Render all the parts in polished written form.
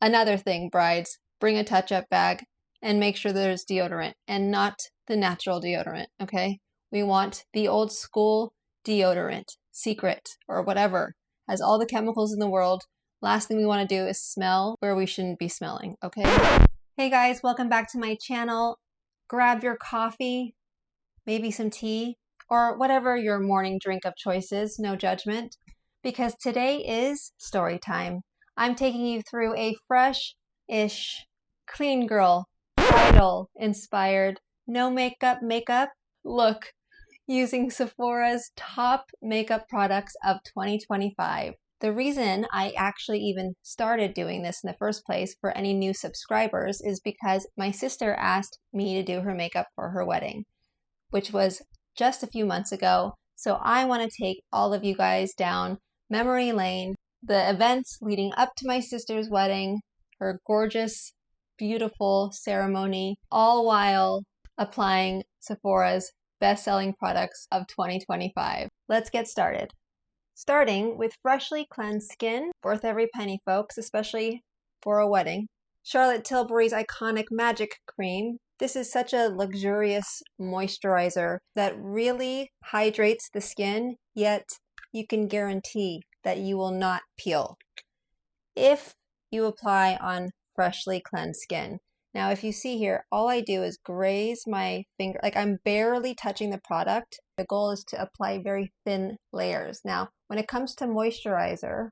Another thing, brides, bring a touch-up bag and make sure there's deodorant and not the natural deodorant, okay? We want the old school deodorant, Secret or whatever, has all the chemicals in the world. Last thing we want to do is smell where we shouldn't be smelling, okay? Hey guys, welcome back to my channel. Grab your coffee, maybe some tea, or whatever your morning drink of choice is, no judgment, because today is story time. I'm taking you through a fresh-ish, clean girl, bridal inspired, no makeup look using Sephora's top makeup products of 2025. The reason I actually even started doing this in the first place for any new subscribers is because my sister asked me to do her makeup for her wedding, which was just a few months ago. So I want to take all of you guys down memory lane, the events leading up to my sister's wedding, her gorgeous, beautiful ceremony, all while applying Sephora's best-selling products of 2025. Let's get started. Starting with freshly cleansed skin, worth every penny, folks, especially for a wedding. Charlotte Tilbury's iconic Magic Cream. This is such a luxurious moisturizer that really hydrates the skin, yet you can guarantee that you will not peel if you apply on freshly cleansed skin. Now, if you see here, all I do is graze my finger, like I'm barely touching the product. The goal is to apply very thin layers. Now, when it comes to moisturizer,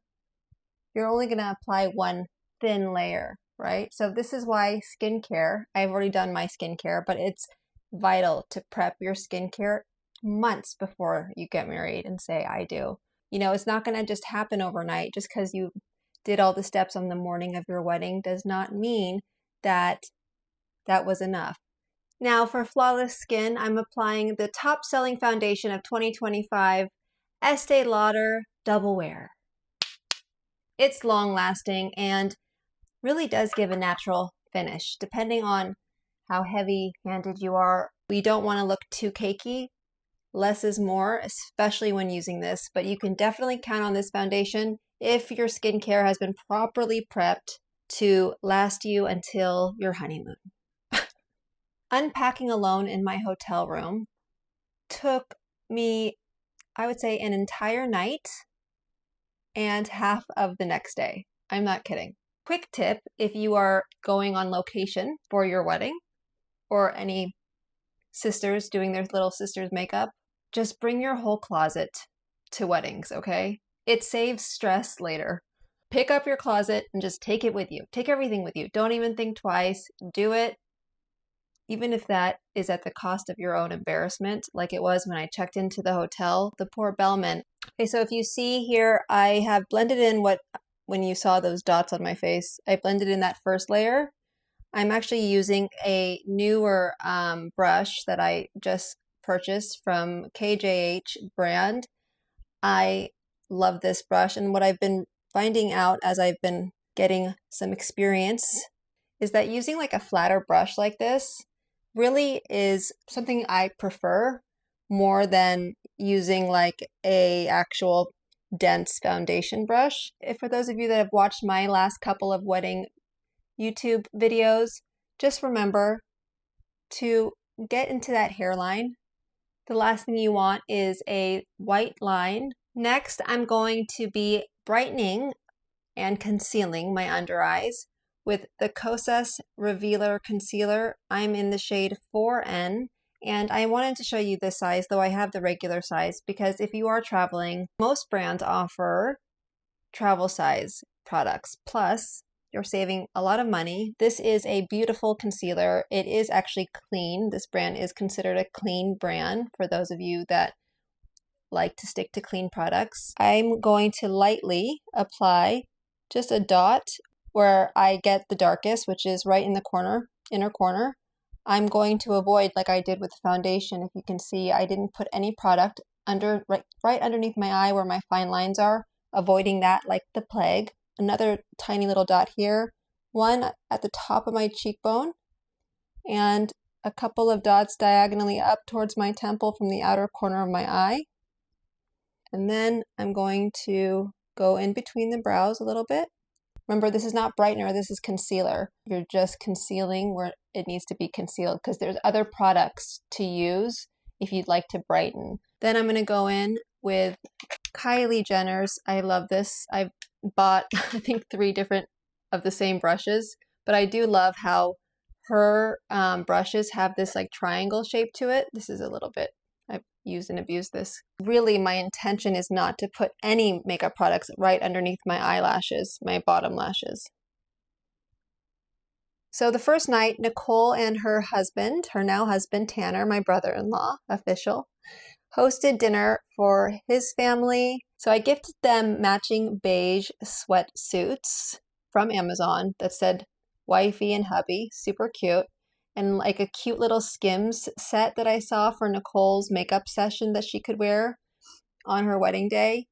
you're only going to apply one thin layer, right? So this is why skincare, I've already done my skincare, but it's vital to prep your skincare months before you get married and say, I do. You know, it's not going to just happen overnight. Just because you did all the steps on the morning of your wedding does not mean that that was enough. Now for flawless skin, I'm applying the top selling foundation of 2025, Estee Lauder Double Wear. It's long lasting and really does give a natural finish depending on how heavy handed you are. We don't want to look too cakey. Less is more, especially when using this, but you can definitely count on this foundation if your skincare has been properly prepped to last you until your honeymoon. Unpacking alone in my hotel room took me, I would say, an entire night and half of the next day. I'm not kidding. Quick tip, if you are going on location for your wedding or any sisters doing their little sister's makeup, just bring your whole closet to weddings, okay? It saves stress later. Pick up your closet and just take it with you. Take everything with you. Don't even think twice. Do it, even if that is at the cost of your own embarrassment, like it was when I checked into the hotel, the poor bellman. Okay, so if you see here, I have blended in when you saw those dots on my face, I blended in that first layer. I'm actually using a newer brush that I just purchased from KJH brand. I love this brush, and what I've been finding out as I've been getting some experience is that using like a flatter brush like this really is something I prefer more than using like a actual dense foundation brush. If for those of you that have watched my last couple of wedding YouTube videos, just remember to get into that hairline. The last thing you want is a white line. Next, I'm going to be brightening and concealing my under eyes with the Kosas Revealer Concealer. I'm in the shade 4N, and I wanted to show you this size, though I have the regular size, because if you are traveling, most brands offer travel size products. Plus, you're saving a lot of money. This is a beautiful concealer. It is actually clean. This brand is considered a clean brand for those of you that like to stick to clean products. I'm going to lightly apply just a dot where I get the darkest, which is right in the corner, inner corner. I'm going to avoid, like I did with the foundation, if you can see, I didn't put any product right underneath my eye where my fine lines are, avoiding that like the plague. Another tiny little dot here, one at the top of my cheekbone, and a couple of dots diagonally up towards my temple from the outer corner of my eye. And then I'm going to go in between the brows a little bit Remember, this is not brightener, this is concealer. You're just concealing where it needs to be concealed because there's other products to use if you'd like to brighten. Then I'm going to go in with Kylie Jenner's. I love this. I bought, I think, 3 different of the same brushes, but I do love how her brushes have this like triangle shape to it. This is a little bit, I've used and abused this. Really, my intention is not to put any makeup products right underneath my eyelashes, my bottom lashes. So the first night, Nicole and her husband, her now husband, Tanner, my brother-in-law, official, hosted dinner for his family. So I gifted them matching beige sweatsuits from Amazon that said wifey and hubby, super cute, and like a cute little Skims set that I saw for Nicole's makeup session that she could wear on her wedding day.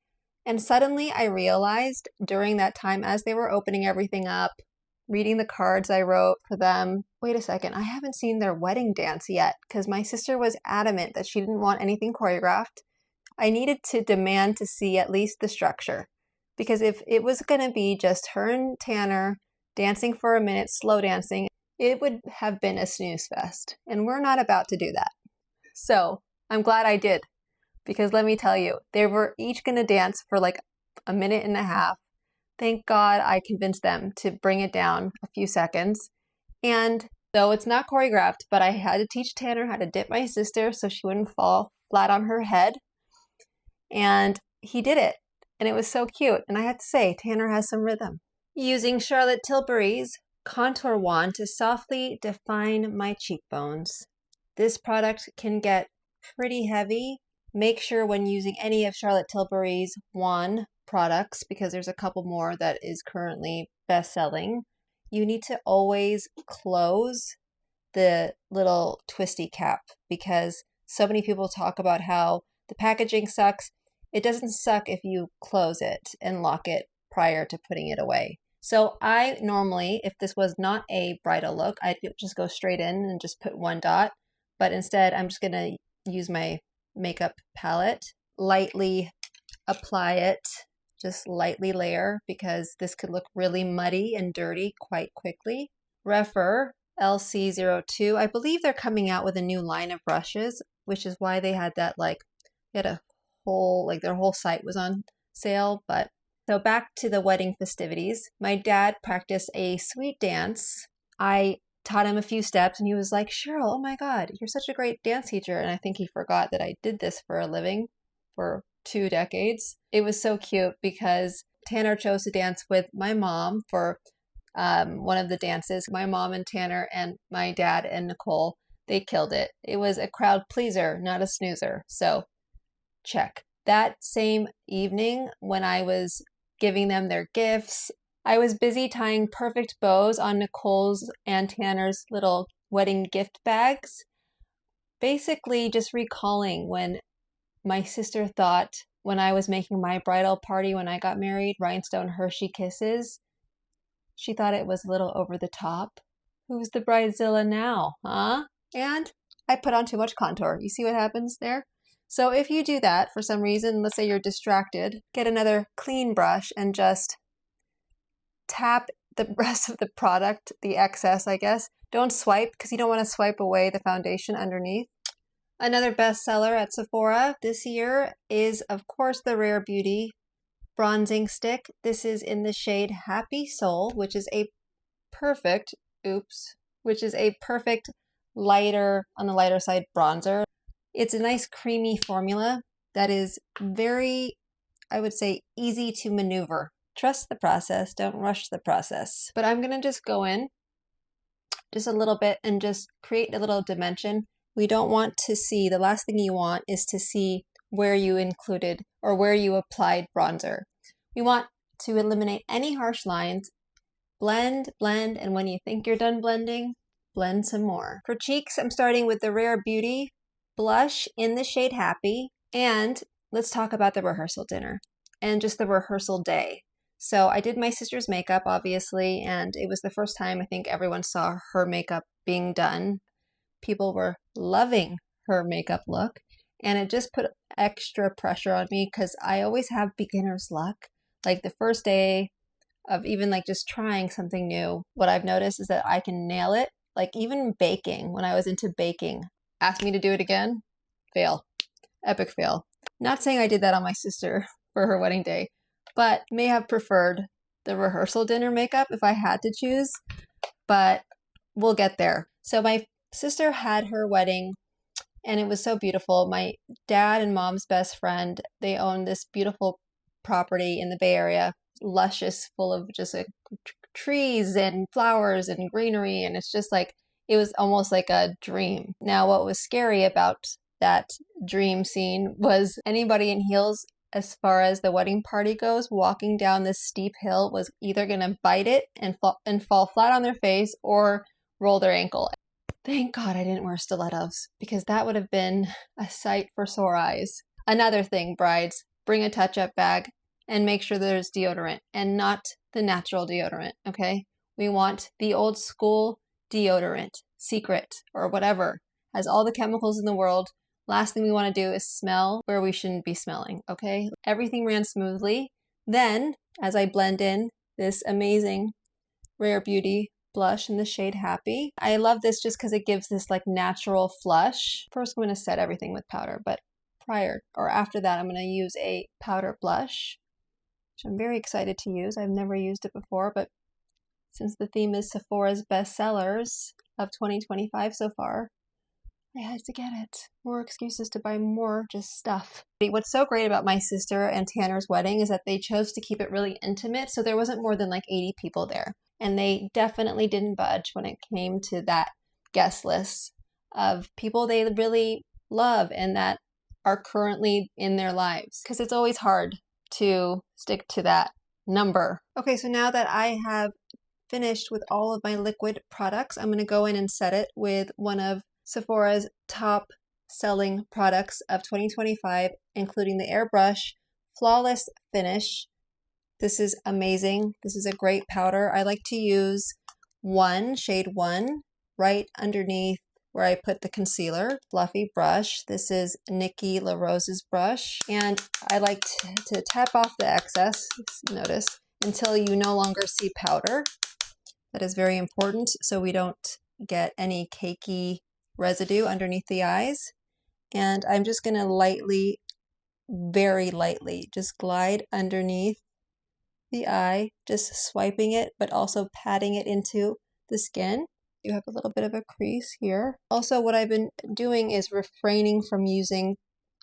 And suddenly I realized during that time, as they were opening everything up, reading the cards I wrote for them, wait a second, I haven't seen their wedding dance yet because my sister was adamant that she didn't want anything choreographed. I needed to demand to see at least the structure, because if it was going to be just her and Tanner dancing for a minute, slow dancing, it would have been a snooze fest, and we're not about to do that. So I'm glad I did, because let me tell you, they were each going to dance for like a minute and a half. Thank God I convinced them to bring it down a few seconds. And though it's not choreographed, but I had to teach Tanner how to dip my sister so she wouldn't fall flat on her head. And he did it. And it was so cute. And I have to say, Tanner has some rhythm. Using Charlotte Tilbury's contour wand to softly define my cheekbones. This product can get pretty heavy. Make sure when using any of Charlotte Tilbury's wand products, because there's a couple more that is currently best-selling, you need to always close the little twisty cap, because so many people talk about how the packaging sucks. It doesn't suck if you close it and lock it prior to putting it away. So I normally, if this was not a bridal look, I'd just go straight in and just put 1 dot. But instead, I'm just going to use my makeup palette, lightly apply it, just lightly layer, because this could look really muddy and dirty quite quickly. Refer LC02. I believe they're coming out with a new line of brushes, which is why they had that, like, they had a whole, like, their whole site was on sale. But so back to the wedding festivities. My dad practiced a sweet dance. I taught him a few steps and he was like, Cheryl, oh my God, you're such a great dance teacher. And I think he forgot that I did this for a living for 2 decades. It was so cute because Tanner chose to dance with my mom for one of the dances. My mom and Tanner and my dad and Nicole, they killed it. It was a crowd pleaser, not a snoozer. So check. That same evening when I was giving them their gifts, I was busy tying perfect bows on Nicole's and Tanner's little wedding gift bags. Basically just recalling when my sister thought when I was making my bridal party when I got married, Rhinestone Hershey Kisses, she thought it was a little over the top. Who's the bridezilla now, huh? And I put on too much contour. You see what happens there? So if you do that for some reason, let's say you're distracted, get another clean brush and just tap the rest of the product, the excess, I guess. Don't swipe because you don't want to swipe away the foundation underneath. Another bestseller at Sephora this year is, of course, the Rare Beauty bronzing stick. This is in the shade Happy Soul, which is a perfect, lighter, on the lighter side bronzer. It's a nice creamy formula that is very, I would say, easy to maneuver. Trust the process, don't rush the process. But I'm gonna just go in just a little bit and just create a little dimension. We don't want to see, the last thing you want is to see where you included or where you applied bronzer. We want to eliminate any harsh lines, blend, and when you think you're done blending, blend some more. For cheeks, I'm starting with the Rare Beauty blush in the shade Happy, and let's talk about the rehearsal dinner and just the rehearsal day. So I did my sister's makeup, obviously, and it was the first time I think everyone saw her makeup being done. People were loving her makeup look, and it just put extra pressure on me because I always have beginner's luck. Like the first day, of even like just trying something new. What I've noticed is that I can nail it. Like even baking, when I was into baking, asked me to do it again, fail, epic fail. Not saying I did that on my sister for her wedding day, but may have preferred the rehearsal dinner makeup if I had to choose, but we'll get there. So my sister had her wedding and it was so beautiful. My dad and mom's best friend, they own this beautiful property in the Bay Area, luscious, full of just like trees and flowers and greenery. And it's just like, it was almost like a dream. Now, what was scary about that dream scene was anybody in heels, as far as the wedding party goes, walking down this steep hill was either going to bite it and fall flat on their face or roll their ankle. Thank God I didn't wear stilettos, because that would have been a sight for sore eyes. Another thing, brides, bring a touch-up bag and make sure there's deodorant and not the natural deodorant, okay? We want the old school deodorant, Secret or whatever, has all the chemicals in the world. Last thing we want to do is smell where we shouldn't be smelling, okay? Everything ran smoothly. Then, as I blend in this amazing Rare Beauty blush in the shade Happy. I love this just because it gives this like natural flush. First, I'm going to set everything with powder, but prior or after that, I'm going to use a powder blush, which I'm very excited to use. I've never used it before, but since the theme is Sephora's bestsellers of 2025 so far, I had to get it. More excuses to buy more just stuff. What's so great about my sister and Tanner's wedding is that they chose to keep it really intimate, so there wasn't more than like 80 people there. And they definitely didn't budge when it came to that guest list of people they really love and that are currently in their lives. Because it's always hard to stick to that number. Okay, so now that I have finished with all of my liquid products, I'm going to go in and set it with one of Sephora's top selling products of 2025, including the Airbrush Flawless Finish. This is amazing. This is a great powder. I like to use shade 1, right underneath where I put the concealer. Fluffy brush. This is Nikki LaRose's brush. And I like to tap off the excess, notice, until you no longer see powder. That is very important so we don't get any cakey residue underneath the eyes. And I'm just going to lightly, very lightly, just glide underneath the eye, just swiping it, but also patting it into the skin. You have a little bit of a crease here. Also, what I've been doing is refraining from using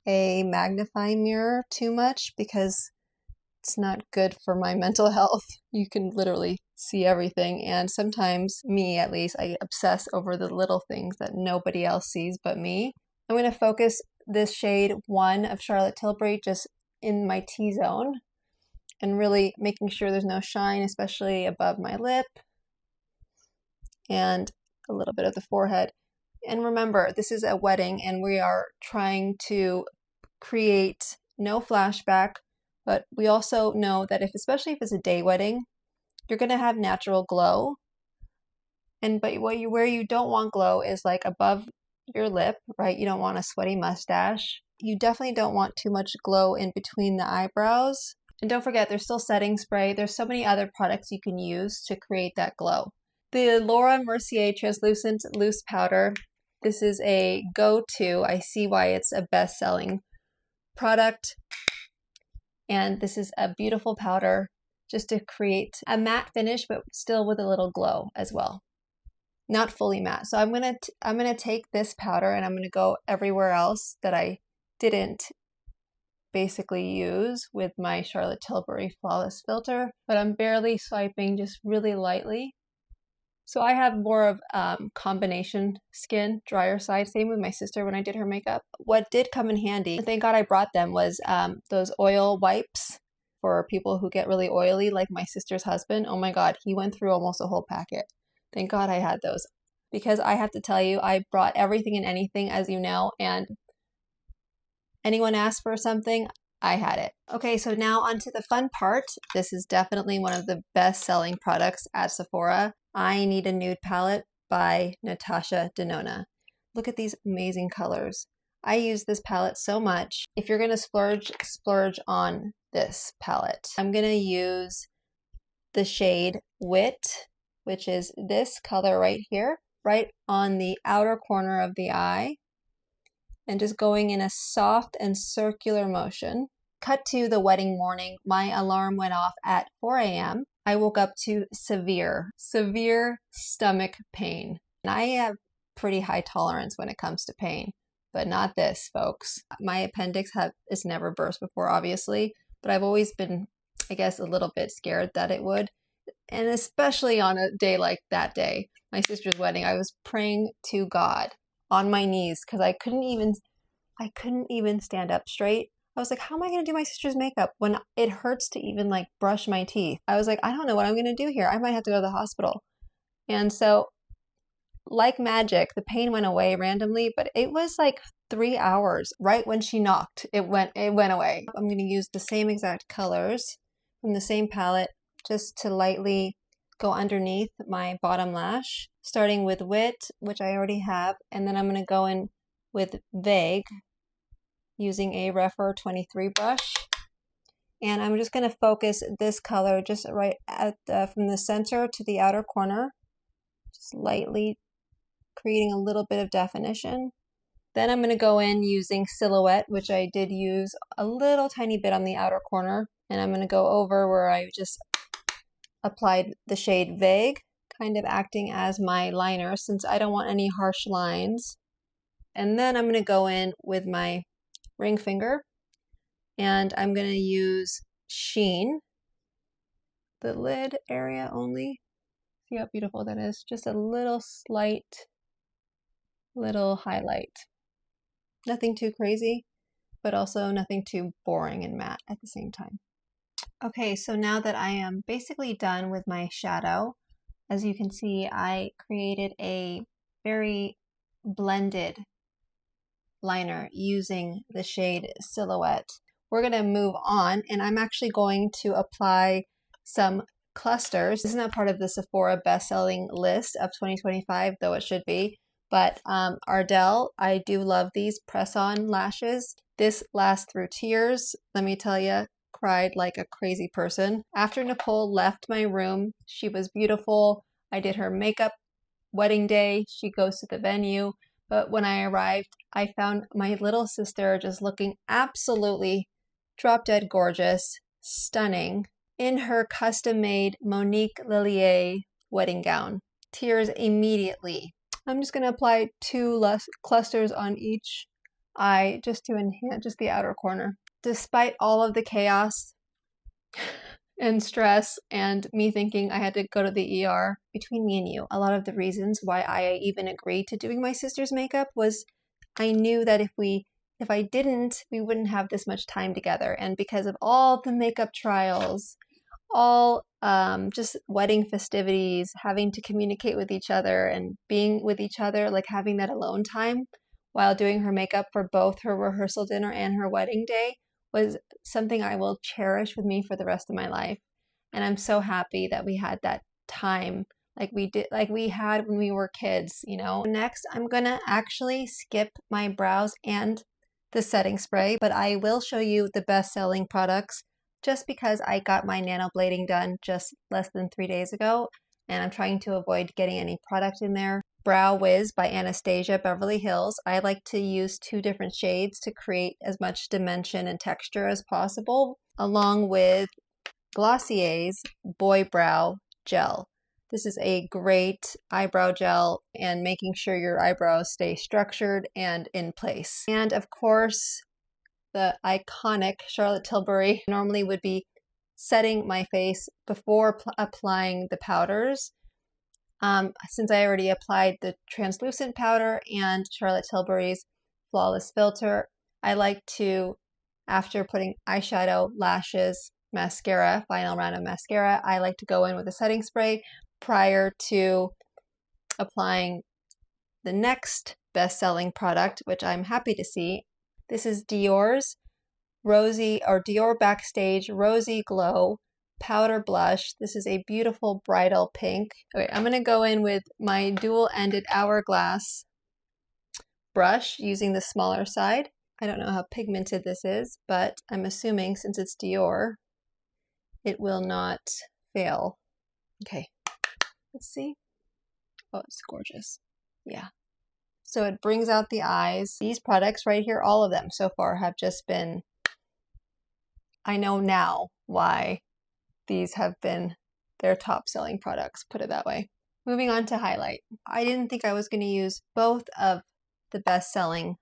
a magnifying mirror too much because it's not good for my mental health. You can literally see everything, and sometimes, me at least, I obsess over the little things that nobody else sees but me. I'm going to focus this shade 1 of Charlotte Tilbury just in my T-zone and really making sure there's no shine, especially above my lip and a little bit of the forehead. And remember, this is a wedding and we are trying to create no flashback, but we also know that especially if it's a day wedding, you're going to have natural glow. But where you don't want glow is like above your lip, right? You don't want a sweaty mustache. You definitely don't want too much glow in between the eyebrows. And don't forget, there's still setting spray. There's so many other products you can use to create that glow. The Laura Mercier Translucent Loose Powder. This is a go-to. I see why it's a best-selling product. And this is a beautiful powder just to create a matte finish, but still with a little glow as well. Not fully matte. So I'm gonna take this powder and I'm gonna go everywhere else that I didn't basically use with my Charlotte Tilbury Flawless Filter, but I'm barely swiping, just really lightly. So I have more of combination skin, drier side. Same with my sister when I did her makeup. What did come in handy, thank God I brought them, was those oil wipes for people who get really oily, like my sister's husband. Oh my God, he went through almost a whole packet. Thank God I had those. Because I have to tell you, I brought everything and anything, as you know, and anyone asked for something, I had it. Okay, so now onto the fun part. This is definitely one of the best-selling products at Sephora. I Need a Nude Palette by Natasha Denona. Look at these amazing colors. I use this palette so much. If you're gonna splurge on this palette. I'm gonna use the shade Wit, which is this color right here, right on the outer corner of the eye, and just going in a soft and circular motion. Cut to the wedding morning. My alarm went off at 4 a.m. I woke up to severe stomach pain. And I have pretty high tolerance when it comes to pain, but not this, folks. My appendix is never burst before, obviously, but I've always been, I guess, a little bit scared that it would. And especially on a day like that day, my sister's wedding, I was praying to God on my knees because I couldn't even stand up straight. I was like, how am I going to do my sister's makeup when it hurts to even like brush my teeth? I was like, I don't know what I'm going to do here. I might have to go to the hospital. And so, like magic, the pain went away randomly, but it was like 3 hours. Right when she knocked, it went away. I'm going to use the same exact colors from the same palette just to lightly go underneath my bottom lash, starting with Wit, which I already have, and then I'm going to go in with Vague using a Refer 23 brush. And I'm just going to focus this color just right at from the center to the outer corner, just lightly creating a little bit of definition. Then I'm going to go in using Silhouette, which I did use a little tiny bit on the outer corner, and I'm going to go over where I just applied the shade Vague, kind of acting as my liner since I don't want any harsh lines. And then I'm going to go in with my ring finger, and I'm going to use Sheen, the lid area only. See how beautiful that is? Just a little slight little highlight. Nothing too crazy, but also nothing too boring and matte at the same time. Okay, so now that I am basically done with my shadow, as you can see, I created a very blended liner using the shade Silhouette. We're going to move on, and I'm actually going to apply some clusters. This is not part of the Sephora best-selling list of 2025, though it should be. But Ardell, I do love these press-on lashes. This lasts through tears. Let me tell you, cried like a crazy person. After Nicole left my room, she was beautiful. I did her makeup wedding day. She goes to the venue. But when I arrived, I found my little sister just looking absolutely drop-dead gorgeous, stunning, in her custom-made Monique Lillier wedding gown. Tears immediately. I'm just going to apply 2 clusters on each eye just to enhance just the outer corner. Despite all of the chaos and stress and me thinking I had to go to the ER, between me and you, a lot of the reasons why I even agreed to doing my sister's makeup was I knew that if I didn't, we wouldn't have this much time together. And because of all the makeup trials, all just wedding festivities, having to communicate with each other and being with each other, like having that alone time while doing her makeup for both her rehearsal dinner and her wedding day was something I will cherish with me for the rest of my life. And I'm so happy that we had that time like we had when we were kids, you know. Next, I'm gonna actually skip my brows and the setting spray, but I will show you the best-selling products just because I got my nanoblading done just less than 3 days ago, and I'm trying to avoid getting any product in there. Brow Wiz by Anastasia Beverly Hills. I like to use 2 different shades to create as much dimension and texture as possible, along with Glossier's Boy Brow Gel. This is a great eyebrow gel and making sure your eyebrows stay structured and in place. And of course, the iconic Charlotte Tilbury. Normally would be setting my face before applying the powders. Since I already applied the translucent powder and Charlotte Tilbury's Flawless Filter, I like to, after putting eyeshadow, lashes, mascara, final round of mascara, I like to go in with a setting spray prior to applying the next best-selling product, which I'm happy to see. This is Dior's Dior Backstage Rosy Glow Powder Blush. This is a beautiful bridal pink. Okay, I'm going to go in with my dual-ended hourglass brush using the smaller side. I don't know how pigmented this is, but I'm assuming since it's Dior, it will not fail. Okay, let's see. Oh, it's gorgeous. Yeah. So it brings out the eyes. These products right here, all of them so far have just been, I know now why these have been their top selling products, put it that way. Moving on to highlight. I didn't think I was going to use both of the best selling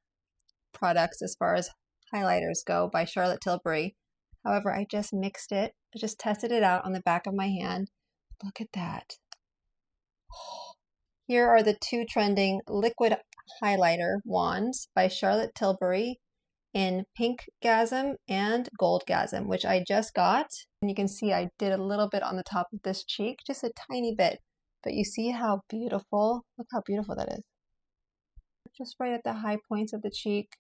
products as far as highlighters go by Charlotte Tilbury. However, I just mixed it. I just tested it out on the back of my hand. Look at that. Here are the two trending liquid highlighter wands by Charlotte Tilbury in Pinkgasm and Goldgasm, which I just got. And you can see I did a little bit on the top of this cheek, just a tiny bit. But you see how beautiful, look how beautiful that is. Just right at the high points of the cheek.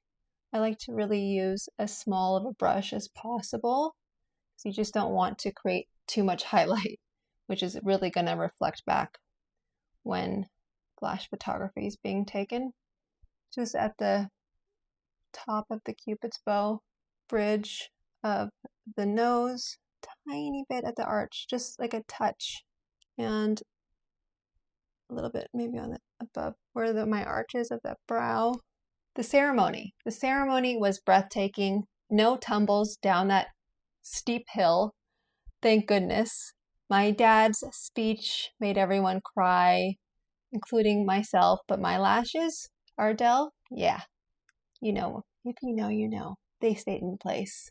I like to really use as small of a brush as possible. So you just don't want to create too much highlight, which is really going to reflect back when flash photography is being taken. Just at the top of the Cupid's bow, bridge of the nose, tiny bit at the arch, just like a touch, and a little bit maybe on the above where my arch is of the brow. The ceremony was breathtaking. No tumbles down that steep hill, thank goodness. My dad's speech made everyone cry, including myself, but my lashes, Ardell, yeah, you know, if you know, you know, they stayed in place.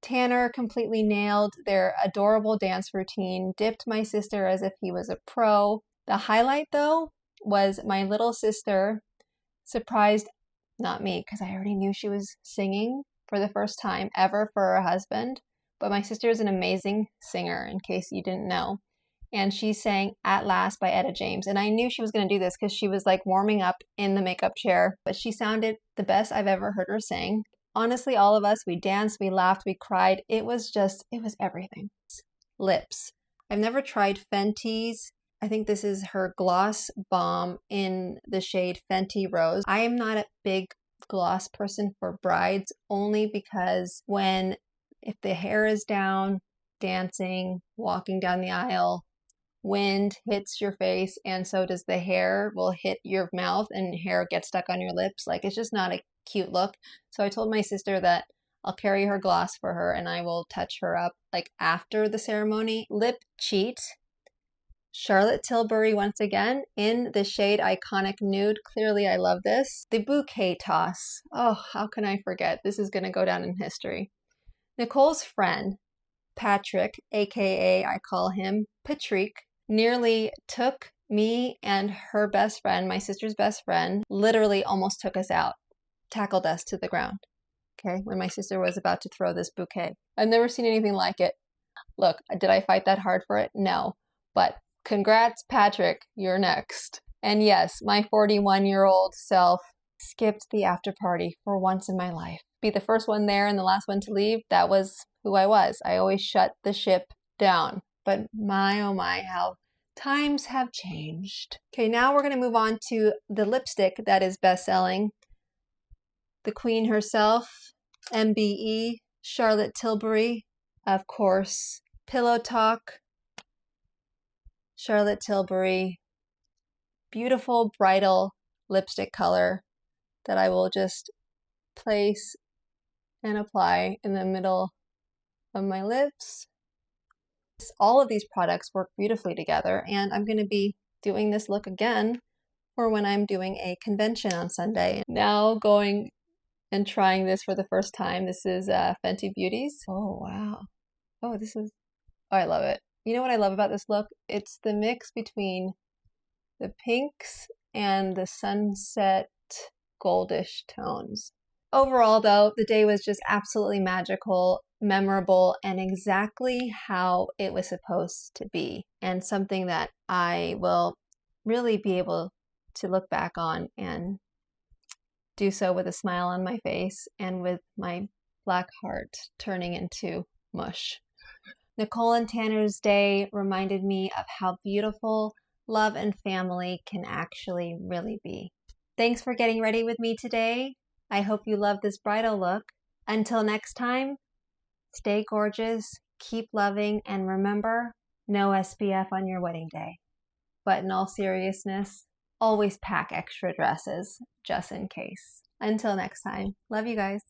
Tanner completely nailed their adorable dance routine, dipped my sister as if he was a pro. The highlight, though, was my little sister surprised, not me, because I already knew she was singing for the first time ever for her husband, but my sister is an amazing singer, in case you didn't know. And she sang At Last by Etta James. And I knew she was going to do this because she was like warming up in the makeup chair, but she sounded the best I've ever heard her sing. Honestly, all of us, we danced, we laughed, we cried. It was everything. Lips. I've never tried Fenty's. I think this is her gloss bomb in the shade Fenty Rose. I am not a big gloss person for brides, only because if the hair is down, dancing, walking down the aisle, wind hits your face and so does the hair, will hit your mouth and hair gets stuck on your lips. Like, it's just not a cute look. So I told my sister that I'll carry her gloss for her and I will touch her up like after the ceremony. Lip Cheat. Charlotte Tilbury once again in the shade Iconic Nude. Clearly I love this. The Bouquet Toss. Oh, how can I forget? This is going to go down in history. Nicole's friend, Patrick, aka I call him Patrick, nearly took me and her best friend, my sister's best friend, literally almost took us out, tackled us to the ground, okay, when my sister was about to throw this bouquet. I've never seen anything like it. Look, did I fight that hard for it? No, but congrats, Patrick, you're next. And yes, my 41-year-old self skipped the after party for once in my life. Be the first one there and the last one to leave, that was who I was. I always shut the ship down. But my, oh my, how times have changed. Okay, now we're going to move on to the lipstick that is best-selling. The queen herself, MBE, Charlotte Tilbury, of course. Pillow Talk, Charlotte Tilbury, beautiful bridal lipstick color that I will just place and apply in the middle of my lips. All of these products work beautifully together, and I'm going to be doing this look again for when I'm doing a convention on Sunday. Now going and trying this for the first time. This is Fenty Beauty's. Oh, wow. Oh, I love it. You know what I love about this look? It's the mix between the pinks and the sunset goldish tones. Overall, though, the day was just absolutely magical, memorable, and exactly how it was supposed to be, and something that I will really be able to look back on and do so with a smile on my face and with my black heart turning into mush. Nicole and Tanner's day reminded me of how beautiful love and family can actually really be. Thanks for getting ready with me today. I hope you love this bridal look. Until next time, stay gorgeous, keep loving, and remember, no SPF on your wedding day. But in all seriousness, always pack extra dresses just in case. Until next time, love you guys.